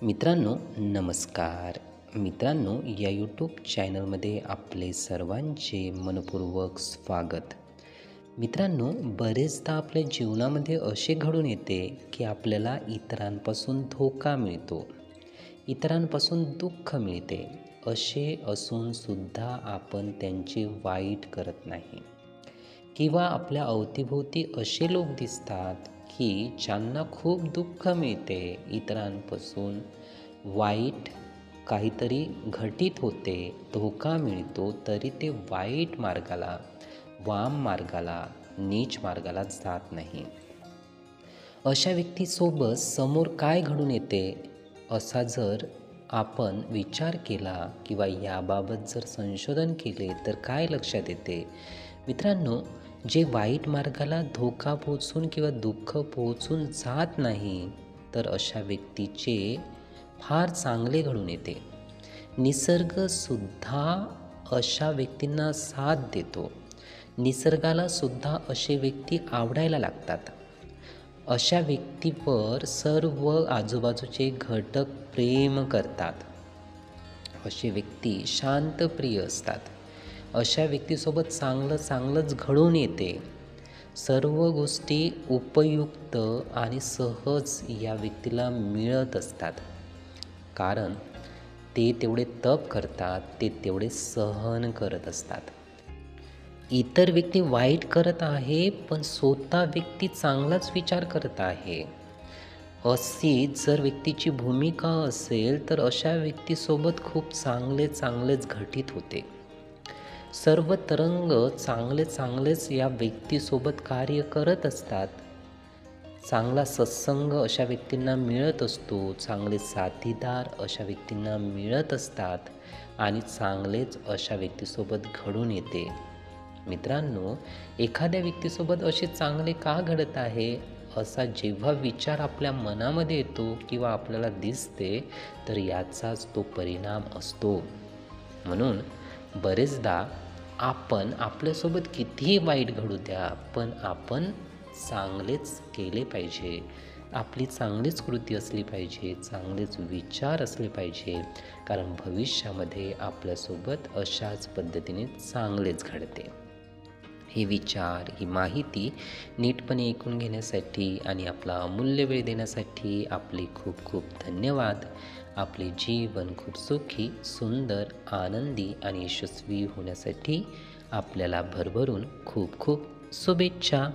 मित्रांनो नमस्कार. मित्रांनो या यूट्यूब चॅनलमध्ये आपले सर्वांचे मनपूर्वक स्वागत. मित्रांनो बरेचदा आपल्या जीवनामध्ये असे घडून येते की आपल्याला इतरांपासून धोका मिळतो, इतरांपासून दुःख मिळते. असे असून सुद्धा आपण त्यांचे वाईट करत नाही किंवा आपल्या अवतीभोवती असे लोक दिसतात की ज्यांना खूप दुःख मिळते, इतरांपासून वाईट काहीतरी घटित होते, धोका मिळतो, तरी ते वाईट मार्गाला, वाम मार्गाला, नीच मार्गाला जात नाही. अशा व्यक्तीसोबत समोर काय घडून येते असा जर आपण विचार केला किंवा याबाबत जर संशोधन केले तर काय लक्षात येते? मित्रांनो, जे वाईट मार्गाला धोका पोहोचून किंवा दुःख पोहोचून जात नाही, तर अशा व्यक्तीचे फार चांगले घडून येते. निसर्गसुद्धा अशा व्यक्तींना साथ देतो. निसर्गाला सुद्धा असे व्यक्ती आवडायला लागतात. अशा व्यक्तीवर सर्व आजूबाजूचे घटक प्रेम करतात. असे व्यक्ती शांतप्रिय असतात. अशा व्यक्तीसोबत चांगलंच घडून येते. सर्व गोष्टी उपयुक्त आणि सहज या व्यक्तीला मिळत असतात. कारण ते तेवढे तप करतात, ते तेवढे सहन करत असतात. इतर व्यक्ती वाईट करत आहे, पण स्वतः व्यक्ती चांगलाच विचार करत आहे. अशी जर व्यक्तीची भूमिका असेल तर अशा व्यक्तीसोबत खूप चांगलेच घटित होते. सर्व तरंग चांगलेच या व्यक्तीसोबत कार्य करत असतात. चांगला सत्संग अशा व्यक्तींना मिळत असतो, चांगले साथीदार अशा व्यक्तींना मिळत असतात आणि चांगलेच अशा व्यक्तीसोबत घडून येते. मित्रांनो, एखाद्या व्यक्तीसोबत असे चांगले का घडत आहे असा जेव्हा विचार आपल्या मनामध्ये येतो किंवा आपल्याला दिसते, तर याचाच तो परिणाम असतो. म्हणून बरेचदा आपण आपल्यासोबत कितीही वाईट घडू द्या, पण आपण चांगलेच केले पाहिजे. आपली चांगलीच कृती असली पाहिजे, चांगलेच विचार असले पाहिजे, कारण भविष्यामध्ये आपल्यासोबत अशाच पद्धतीने चांगलेच घडते. हे विचार, ही माहिती नीटपणे ऐकून घेण्यासाठी आणि आपला अमूल्य वेळ देण्यासाठी आपले खूप धन्यवाद. आपले जीवन खूप सुखी, सुंदर, आनंदी आणि यशस्वी होण्यासाठी आपल्याला भरभरून खूप शुभेच्छा.